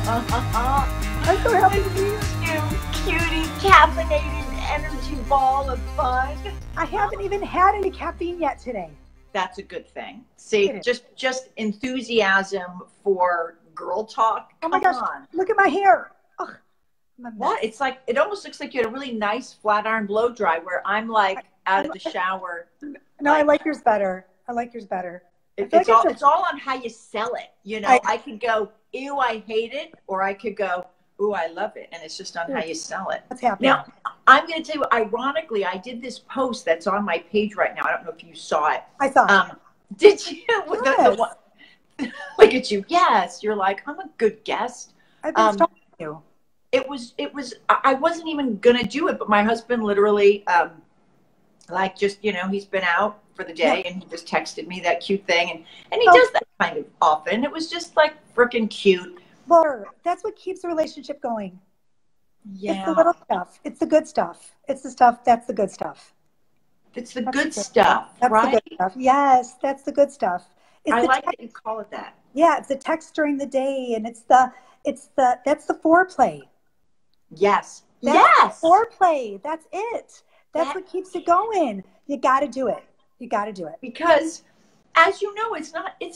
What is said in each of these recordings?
I'm so happy to meet you, cutie, caffeinated energy ball of fun. I haven't even had any caffeine yet today. That's a good thing. See, just enthusiasm for girl talk. Oh my gosh, look at my hair. Ugh, what? It's like, it almost looks like you had a really nice flat iron blow dry where I'm like out of the shower. No, I like yours better. I like yours better. It's all on how you sell it. You know, I could go, ew, I hate it, or I could go, ooh, I love it. And it's just on how you sell it. What's happening? Now, I'm going to tell you, ironically, I did this post that's on my page right now. I don't know if you saw it. I saw it. Did you? With the one, look at you. Yes. You're like, I'm a good guest. I've been talking to you. I wasn't even going to do it, but my husband literally, like, just, you know, he's been out for the day and he just texted me that cute thing. And he does that kind of often. It was just like freaking cute. Well, that's what keeps a relationship going. Yeah. It's the little stuff. It's the good stuff. It's the stuff. That's the good stuff. It's the good stuff, that's right? The good stuff. Yes, that's the good stuff. I like that you call it that. Yeah, it's the text during the day, and that's the foreplay. Yes. That's foreplay. That's it. That's what keeps it going. You got to do it. You got to do it. Because, as you know, it's not, I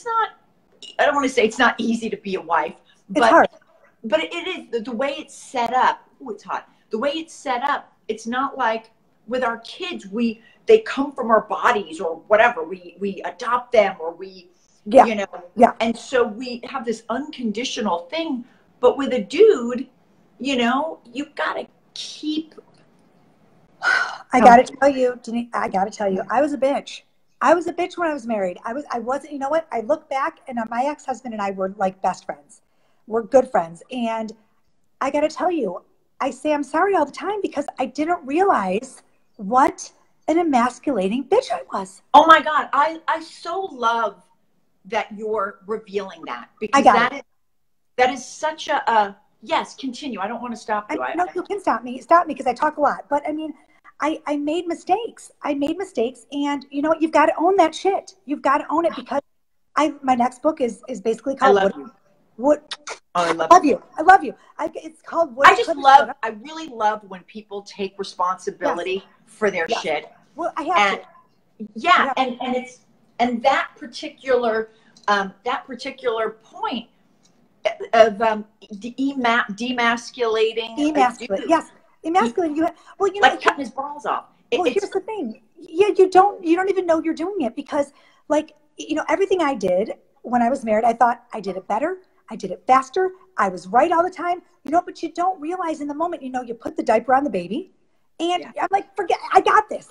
don't want to say it's not easy to be a wife. But, it's hard. But it is, the way it's set up, oh, it's hot. The way it's set up, it's not like with our kids, they come from our bodies or whatever. We adopt them or you know. Yeah. And so we have this unconditional thing. But with a dude, you know, you got to keep. I got to tell you, Denice, I got to tell you, I was a bitch. I was a bitch when I was married. I wasn't, you know what? I look back and my ex-husband and I were like best friends. We're good friends. And I got to tell you, I say I'm sorry all the time because I didn't realize what an emasculating bitch I was. Oh my God. I so love that you're revealing that because that is such a, yes, continue. I don't want to stop you. No, you can stop me because I talk a lot. But I mean, I made mistakes. And you know what? You've got to own that shit. You've got to own it because my next book is basically called I love you. I love you. I love you. It's called What I really love when people take responsibility for their shit. Well, I have to. Yeah, and that particular point of demasculating. Yes. Emasculating. You know, like cutting his balls off. Here's the thing. Yeah, you don't even know you're doing it because, like, you know, everything I did when I was married, I thought I did it better. I did it faster. I was right all the time. You know, but you don't realize in the moment, you know, you put the diaper on the baby and I'm like, forget, I got this.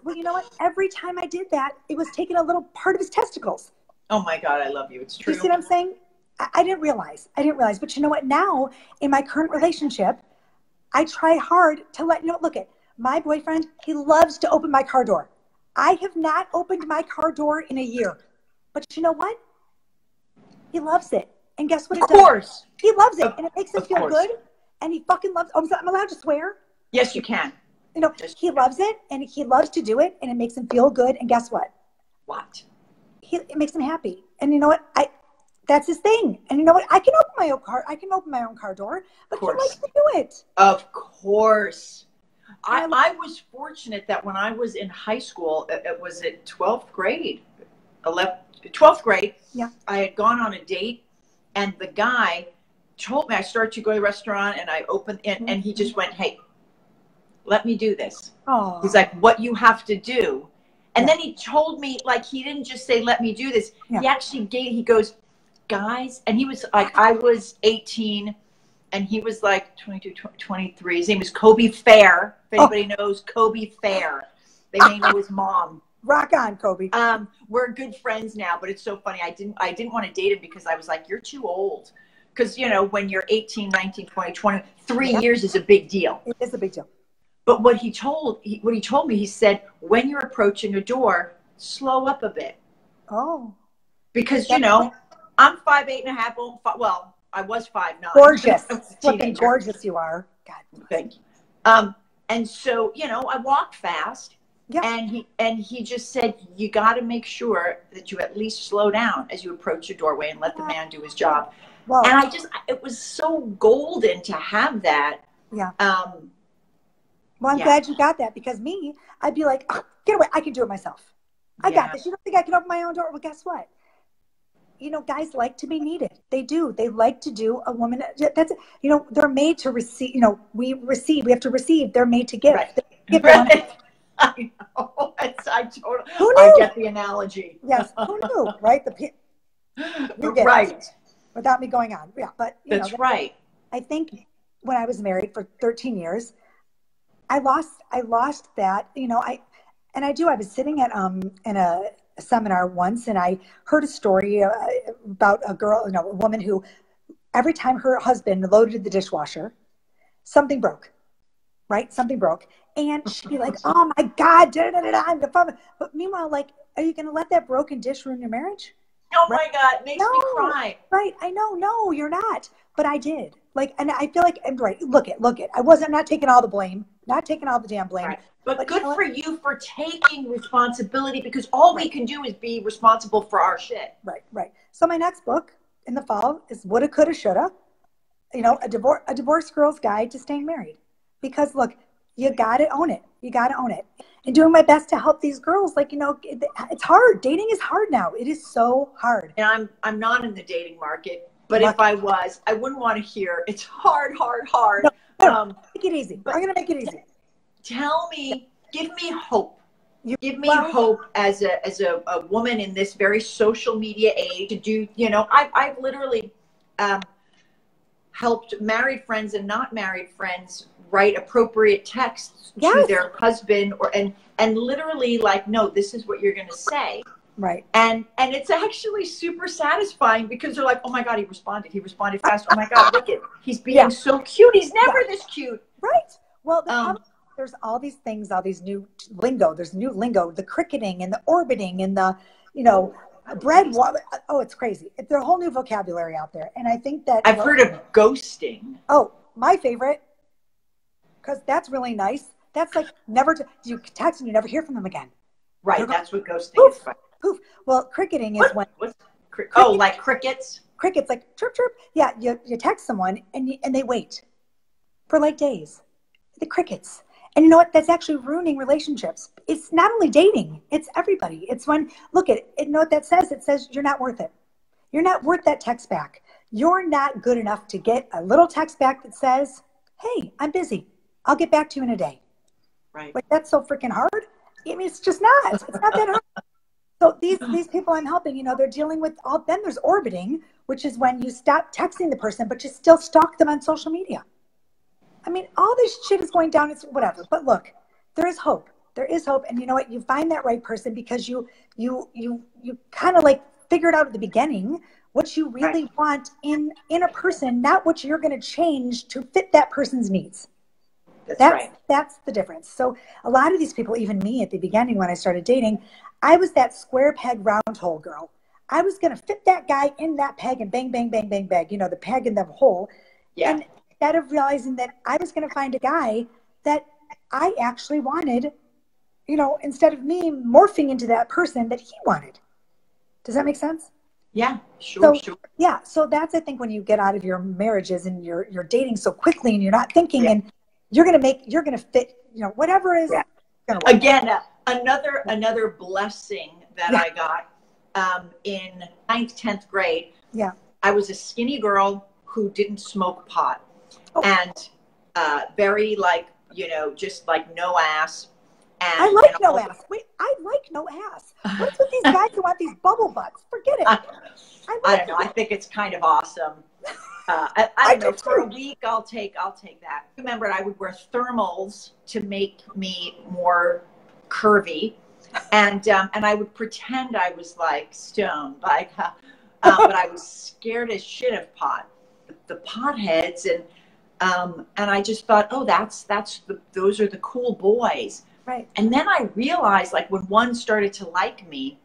Well, you know what? Every time I did that, it was taking a little part of his testicles. Oh my God, I love you. It's true. You see what I'm saying? I didn't realize. But you know what? Now, in my current relationship, I try hard to look at my boyfriend. He loves to open my car door. I have not opened my car door in a year. But you know what? He loves it. And guess what it does? Of course. He loves it. And it makes him feel good. And he fucking loves it. I'm allowed to swear? Yes, you can. You know, he loves it. And he loves to do it. And it makes him feel good. And guess what? What? It makes him happy. And you know what? That's his thing. And you know what? I can open my own car door. But he likes to do it. Of course. I was fortunate that when I was in high school, it was at 12th grade. 12th grade. Yeah. I had gone on a date. And the guy told me, I started to go to the restaurant and I opened it and he just went, hey, let me do this. Oh. He's like, what you have to do. And then he told me, like, he didn't just say, let me do this. Yeah. He actually he goes, guys, and he was like, I was 18 and he was like 22, 23. His name was Kobe Fair. If anybody knows Kobe Fair, they may know his mom. Rock on, Kobe. We're good friends now, but it's so funny. I didn't want to date him because I was like, you're too old. Because, you know, when you're 18, 19, 20, 23 years is a big deal. It is a big deal. But what he told me, he said, when you're approaching a door, slow up a bit. Oh. Because, you know, I'm 5'8.5". Well, I was 5'9". Gorgeous. Flipping gorgeous you are. God. Thank you. And so, you know, I walk fast. Yeah. And he just said, you got to make sure that you at least slow down as you approach the doorway and let the man do his job. Well, and it was so golden to have that. Yeah. Well, I'm glad you got that, because I'd be like, oh, get away. I can do it myself. I got this. You don't think I can open my own door? Well, guess what? You know, guys like to be needed. They do. They like to do a woman. That's, you know, they're made to receive. You know, we have to receive. They're made to give. Right. I know. Who knew? I get the analogy. Yes. Who knew? Right. Right. Without me going on. Yeah. But that's right. I think when I was married for 13 years, I lost that, you know, I was sitting at, in a seminar once, and I heard a story about a girl, you know, a woman who every time her husband loaded the dishwasher, something broke, right? Something broke. And she'd be like, oh my God, I'm the father. But meanwhile, like, are you going to let that broken dish ruin your marriage? Oh my God, it makes me cry. Right. I know. No, you're not. But I did. Like, and I feel like, I'm right. Look it. I'm not taking all the blame, not taking all the damn blame. Right. But good for you for taking responsibility, because all we can do is be responsible for our shit. Right. So my next book in the fall is Woulda, Coulda, Shoulda. You know, a divorced girl's guide to staying married. Because look, you got to own it. You got to own it. And doing my best to help these girls. Like, you know, it's hard. Dating is hard now. It is so hard. And I'm not in the dating market. But if I was, I wouldn't want to hear it's hard. No, make it easy. I'm going to make it easy. Tell me, give me hope. Give me hope as a woman in this very social media age to do, you know, I've literally helped married friends and not married friends write appropriate texts to their husband, and literally like, no, this is what you're going to say. Right. And it's actually super satisfying, because they're like, oh my God, he responded fast. Oh my God, look at, he's being so cute. He's never this cute. Right. Well, there's all these things, all these new lingo. There's new lingo, the cricketing and the orbiting and the, you know, bread. Oh, it's crazy. There's a whole new vocabulary out there. And I think that I've heard of ghosting. Oh, my favorite. Because that's really nice. That's like you text and you never hear from them again. Right. That's what ghosting is. Poof. Well, cricketing is when. Like crickets? Crickets, like chirp, chirp. Yeah, you text someone and they wait for like days. The crickets. And you know what? That's actually ruining relationships. It's not only dating. It's everybody. It's when, look at it. You know what that says? It says you're not worth it. You're not worth that text back. You're not good enough to get a little text back that says, hey, I'm busy. I'll get back to you in a day. Right. Like, that's so freaking hard. I mean, it's just not. It's not that hard. So these people I'm helping, you know, they're dealing with then there's orbiting, which is when you stop texting the person, but you still stalk them on social media. I mean, all this shit is going down. It's whatever. But look, there is hope. There is hope. And you know what? You find that right person because you kind of like figured out at the beginning what you really want in a person, not what you're going to change to fit that person's needs. That's the difference. So a lot of these people, even me at the beginning when I started dating, I was that square peg round hole girl. I was going to fit that guy in that peg and bang, bang, bang, bang, bang, you know, the peg in the hole. Yeah. And instead of realizing that I was going to find a guy that I actually wanted, you know, instead of me morphing into that person that he wanted. Does that make sense? Yeah, sure. Yeah. So that's, I think, when you get out of your marriages and you're dating so quickly and you're not thinking and you're going to fit, you know, whatever is going to work. Again, another blessing that I got in 9th, 10th grade. Yeah. I was a skinny girl who didn't smoke pot and very like, you know, just like no ass. And, I like no ass. Wait, I like no ass. What's with these guys who want these bubble butts? Forget it. I don't know. I think it's kind of awesome. I don't know. For a week, I'll take that. Remember, I would wear thermals to make me more curvy, and I would pretend I was like stoned, like, but I was scared as shit of pot, the potheads, and I just thought, oh, those are the cool boys. Right. And then I realized, like, when one started to like me,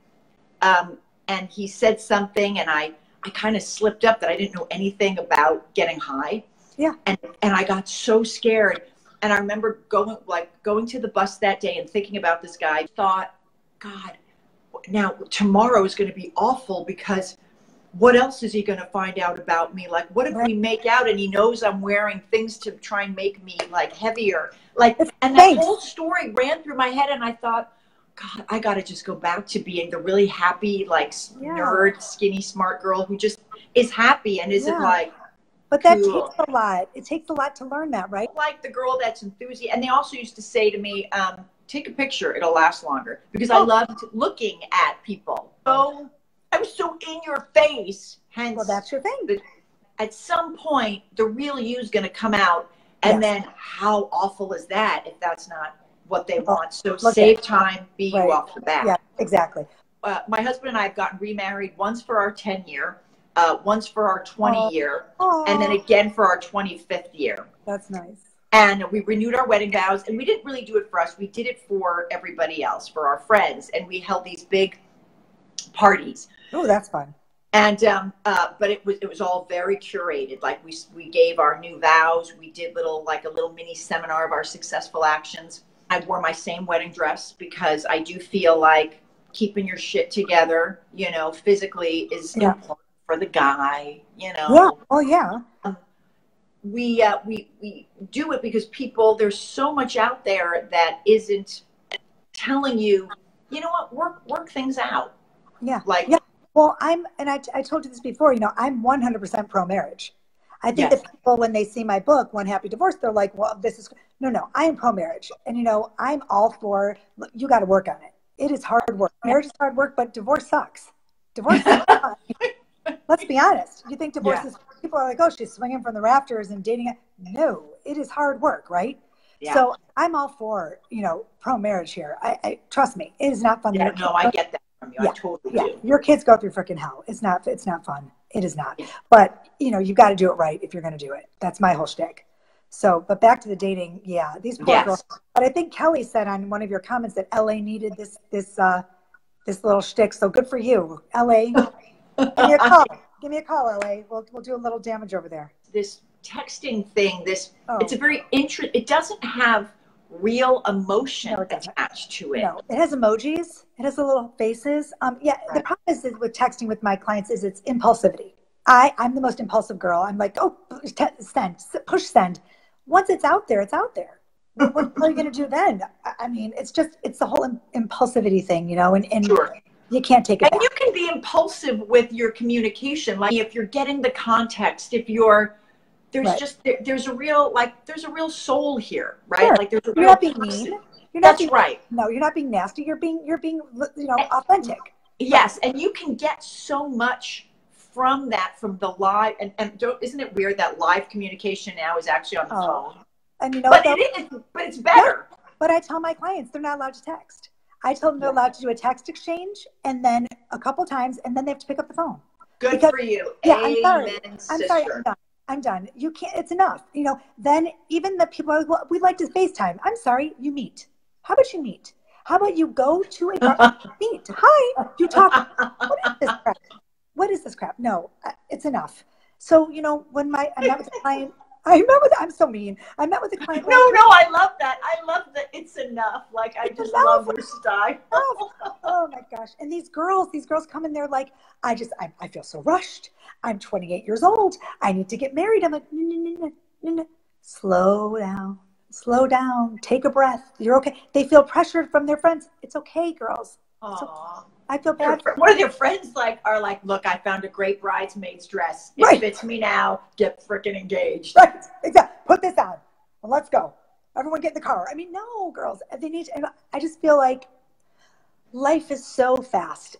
and he said something, and I kind of slipped up that I didn't know anything about getting high. Yeah. And I got so scared. And I remember going to the bus that day and thinking about this guy. I thought, God, now tomorrow is going to be awful because what else is he going to find out about me? Like, what if we make out and he knows I'm wearing things to try and make me like heavier? Like, and that whole story ran through my head, and I thought, God, I got to just go back to being the really happy, like nerd, skinny, smart girl who just is happy and isn't like. But that takes a lot. It takes a lot to learn that, right? Like the girl that's enthusiastic. And they also used to say to me, take a picture, it'll last longer. Because I loved looking at people. So I was so in your face. Hence, well, that's your thing. At some point, the real you is going to come out. And then how awful is that if that's not what they want? So save time, be you off the bat. Yeah, exactly. My husband and I have gotten remarried once for our 10-year, once for our 20-year, and then again for our 25th year. That's nice. And we renewed our wedding vows, and we didn't really do it for us. We did it for everybody else, for our friends, and we held these big parties. Oh, that's fun. And but it was all very curated. Like we gave our new vows. We did a little mini seminar of our successful actions. I wore my same wedding dress because I do feel like keeping your shit together, you know, physically is important for the guy, you know. Yeah. Oh, yeah. We do it because there's so much out there that isn't telling you, you know what, work things out. Yeah. Well, I told you this before, you know, I'm 100% pro-marriage. I think that people, when they see my book, One Happy Divorce, they're like, well, no, I am pro-marriage. And, you know, I'm all for, you got to work on it. It is hard work. Marriage is hard work, but divorce sucks. Divorce sucks. Let's be honest. You think divorce is, people are like, oh, she's swinging from the rafters and dating. No, it is hard work, right? Yeah. So I'm all for, you know, pro-marriage here. I trust me, it is not fun. Yeah, no, I get that from you. I totally do. Your kids go through freaking hell. It's not fun. It is not. But, you know, you've got to do it right if you're going to do it. That's my whole shtick. So, but back to the dating. Yeah, these poor girls. But I think Kelly said on one of your comments that LA needed this little shtick. So good for you, LA. Give me a call. Give me a call, LA. We'll do a little damage over there. This texting thing. It's a very interesting. It doesn't have real emotion attached to it. No, it has emojis. It has the little faces. The problem is with texting with my clients is it's impulsivity. I'm the most impulsive girl. I'm like, oh, push send. Once it's out there, it's out there. What are you going to do then? I mean, it's the whole impulsivity thing, you know, and you can't take it back. And you can be impulsive with your communication. Like if you're getting the context, if you're, there's a real soul here, right? Sure. Like you're not being mean. That's right. No, you're not being nasty. You're being, you know, authentic. Yes. And you can get so much from the live, and isn't it weird that live communication now is actually on the phone? And you know, but it's better. But I tell my clients they're not allowed to text. I tell them they're allowed to do a text exchange, and then a couple times, and then they have to pick up the phone. Good for you. Yeah, Amen, I'm sorry. I'm done. You can't. It's enough. You know. Then even the people are like, well, we like to FaceTime. I'm sorry. You meet. How about you meet? How about you go to a meet? Hi. You talk. What is this crap? What is this crap? No, it's enough. So, you know, when I met with a client, I'm so mean. I met with a client. No, I love that. I love that it's enough. Like, I just love your style. Oh my gosh. And these girls come in, they're like, I feel so rushed. I'm 28 years old. I need to get married. I'm like, no. Slow down. Take a breath. You're okay. They feel pressured from their friends. It's okay, girls. Aww. I feel bad. What are their friends are like, look, I found a great bridesmaid's dress. It fits me now. Get freaking engaged. Right. Exactly. Put this on. Well, let's go. Everyone get in the car. I mean, no, girls. They need to, and I just feel like life is so fast.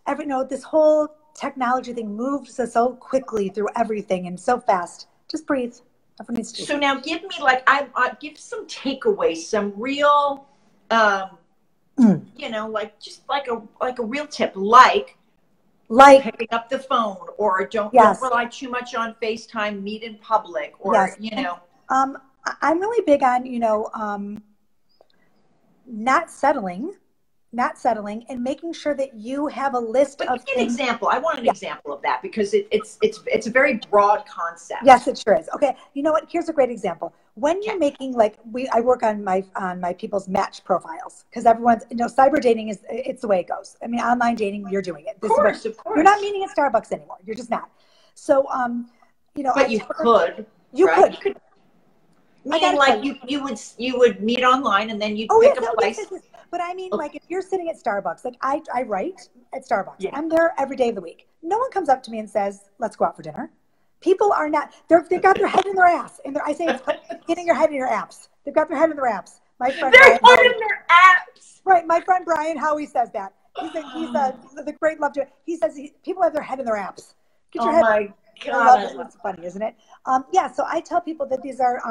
This whole technology thing moves so quickly through everything and so fast. Just breathe. Everyone needs to. So now give me I give some takeaways, some real you know, like just like a real tip, like picking up the phone, or don't rely too much on FaceTime, meet in public, or you know. I'm really big on, you know, not settling and making sure that you have a list of give me an example. I want an example of that because it's a very broad concept. Yes, it sure is. Okay, you know what? Here's a great example. When you're making I work on my people's match profiles because everyone's cyber dating it's the way it goes. I mean, online dating, you're doing it. Of course. You're not meeting at Starbucks anymore. You're just not. So but you could. You right? could. Meaning like you would meet online and then you'd pick a place. Yes. But I mean, like if you're sitting at Starbucks, like I write at Starbucks. Yeah. I'm there every day of the week. No one comes up to me and says, "Let's go out for dinner." People are not. They've got their head in their ass, and I say it's getting your head in your apps. They've got their head in their apps. My friend, their head in their apps. Right, my friend Brian Howie says that. He's the great love to. He says people have their head in their apps. Get your head. My God, it's funny, isn't it? So I tell people that these are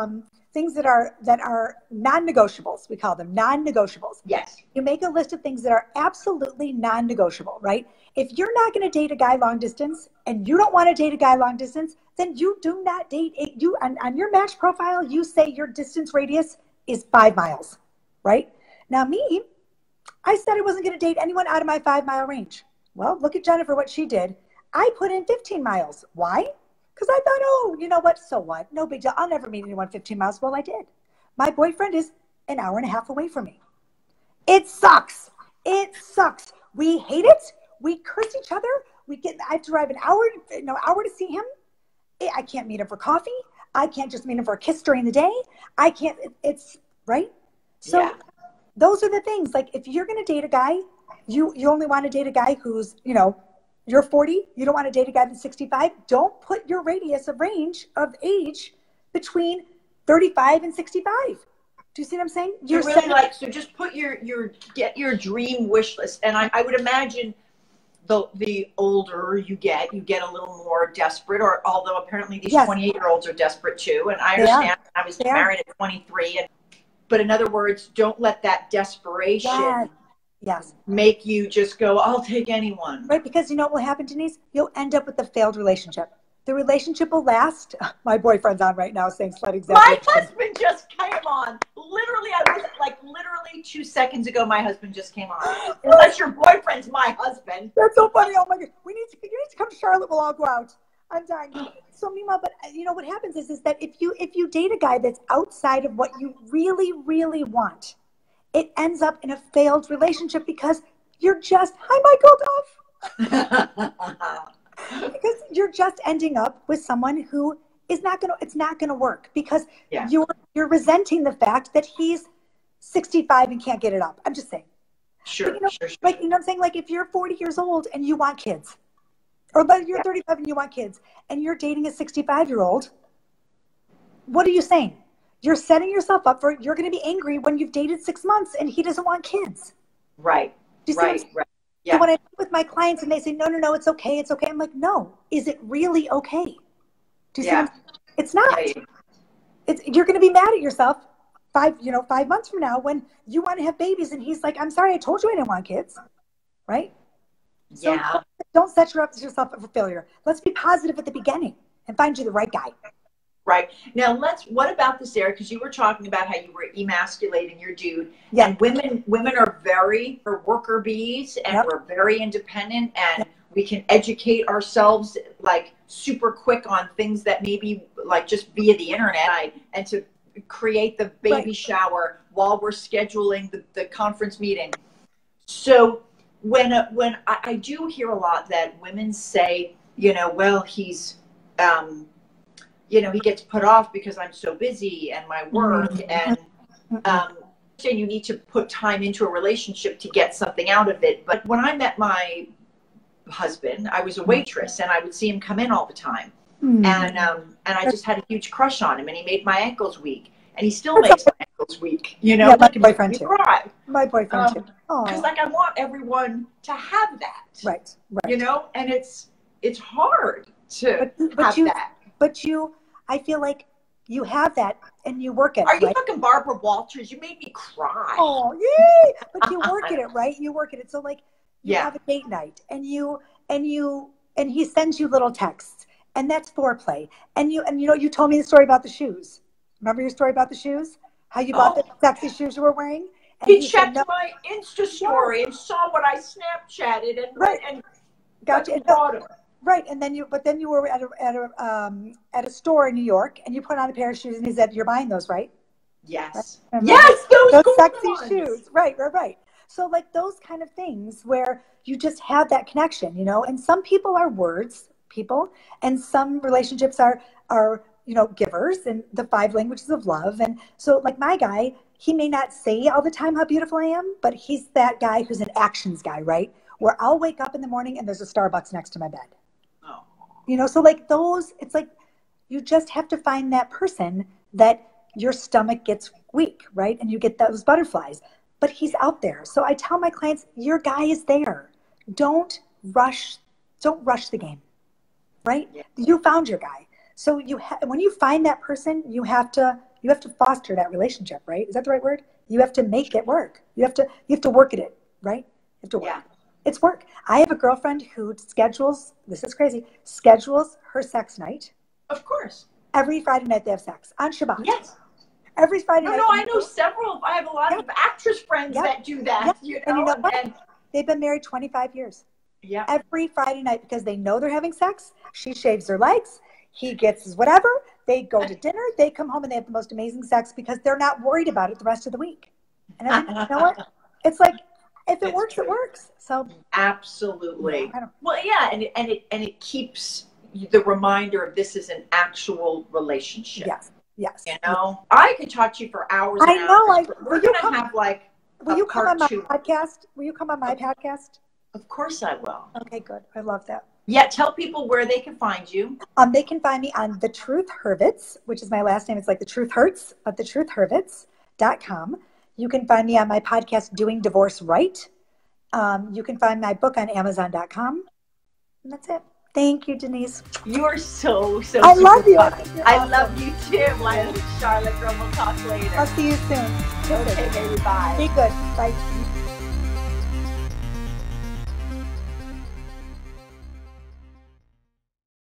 things that are non-negotiables. We call them non-negotiables. Yes. You make a list of things that are absolutely non-negotiable, right? If you're not going to date a guy long distance and you don't want to date a guy long distance, then you do not date on your match profile, you say your distance radius is 5 miles, right? Now me, I said I wasn't going to date anyone out of my 5-mile range. Well, look at Jennifer, what she did. I put in 15 miles. Why? Because I thought, oh, you know what? So what? No big deal. I'll never meet anyone 15 miles. Well, I did. My boyfriend is an hour and a half away from me. It sucks. It sucks. We hate it. We curse each other. I have to drive an hour to see him. I can't meet him for coffee. I can't just meet him for a kiss during the day. I can't. It's right. So those are the things. Like if you're going to date a guy, you only want to date a guy who's, you're 40. You don't want to date a guy that's 65. Don't put your radius of range of age between 35 and 65. Do you see what I'm saying? You're really so just put get your dream wish list. And I would imagine the older you get a little more desperate, or although apparently these 28-year-olds are desperate too. And I understand I was married at 23. But in other words, don't let that desperation make you just go, I'll take anyone. Right, because you know what will happen, Denise? You'll end up with a failed relationship. The relationship will last. My boyfriend's on right now saying slut example. My husband just came on. Literally, I was literally 2 seconds ago, my husband just came on. Unless your boyfriend's my husband. That's so funny. Oh my God. You need to come to Charlotte. We'll all go out. I'm dying. So meanwhile, but what happens is that if you date a guy that's outside of what you really, really want, it ends up in a failed relationship because you're just, hi, Michael Duff. Because you're just ending up with someone who is it's not going to work because you're resenting the fact that he's 65 and can't get it up. I'm just saying. Sure. Like, you know what I'm saying? Like if you're 40 years old and you want kids, or you're 35 and you want kids, and you're dating a 65-year-old, what are you saying? You're setting yourself up for, you're going to be angry when you've dated 6 months and he doesn't want kids. Right. Do you see what I'm saying? Right. Yeah. So when I meet with my clients and they say, no, it's okay. It's okay. I'm like, no, is it really okay? Do you see what I'm saying? It's not. Yeah. You're going to be mad at yourself 5 months from now when you want to have babies and he's like, I'm sorry, I told you I didn't want kids. Right? So don't set yourself up for failure. Let's be positive at the beginning and find you the right guy. Right. Now what about this area? Because you were talking about how you were emasculating your dude. Yeah. And women are we're worker bees and we're very independent and we can educate ourselves like super quick on things that maybe like just via the internet and to create the baby shower while we're scheduling the conference meeting. So when I do hear a lot that women say, well, he's, he gets put off because I'm so busy and my work and you need to put time into a relationship to get something out of it. But when I met my husband, I was a waitress and I would see him come in all the time. And I just had a huge crush on him and he made my ankles weak. And he still makes my ankles weak, Yeah, my boyfriend too. My boyfriend too. Because I want everyone to have that. Right. And it's hard to have that. But I feel like you have that and you work at it. Are you fucking Barbara Walters? You made me cry. Oh, yay! But you work at it, right? You work at it. So like you have a date night and he sends you little texts and that's foreplay. And you told me the story about the shoes. Remember your story about the shoes? How you bought the sexy shoes you were wearing? And he checked my Insta story and saw what I Snapchatted and gotcha. Right. And then you were at a store in New York and you put on a pair of shoes and he said, "You're buying those, right?" Yes. Right? Yes, Those cool sexy ones. shoes. Right. So like those kind of things where you just have that connection, you know, and some people are words people and some relationships are, you know, givers and the 5 languages of love. And so like my guy, he may not say all the time how beautiful I am, but he's that guy who's an actions guy, right? Where I'll wake up in the morning and there's a Starbucks next to my bed. Oh. You know, so like those, it's like you just have to find that person that your stomach gets weak, right? And you get those butterflies, but he's out there. So I tell my clients, your guy is there. Don't rush the game, right? Yeah. You found your guy. So when you find that person, you have to foster that relationship, right? Is that the right word? You have to make it work. You have to work at it, right? You have to work. Yeah. It's work. I have a girlfriend who schedules her sex night. Of course. Every Friday night they have sex on Shabbat. Yes. Every Friday night. No, I know several. I have a lot of actress friends that do that. Yeah. You know, and you know what? They've been married 25 years. Yeah. Every Friday night because they know they're having sex. She shaves her legs. He gets his whatever. They go to dinner. They come home and they have the most amazing sex because they're not worried about it the rest of the week. And I think, you know what? It's like if it works, it works. So absolutely. Well, yeah, and it keeps the reminder of this is an actual relationship. Yes. You know, I could talk to you for hours. I know. We're gonna have like. Will you come on my podcast? Will you come on my podcast? Of course I will. Okay, good. I love that. Yeah, tell people where they can find you. They can find me on The Truth Hurvitz, which is my last name. It's like The Truth Hurts, but thetruthhurvitz.com. You can find me on my podcast, Doing Divorce Right. You can find my book on Amazon.com. And that's it. Thank you, Denice. You are so I love you. I love you too. My name is Charlotte. We'll talk later. I'll see you soon. Okay, baby. Bye. Be good. Bye.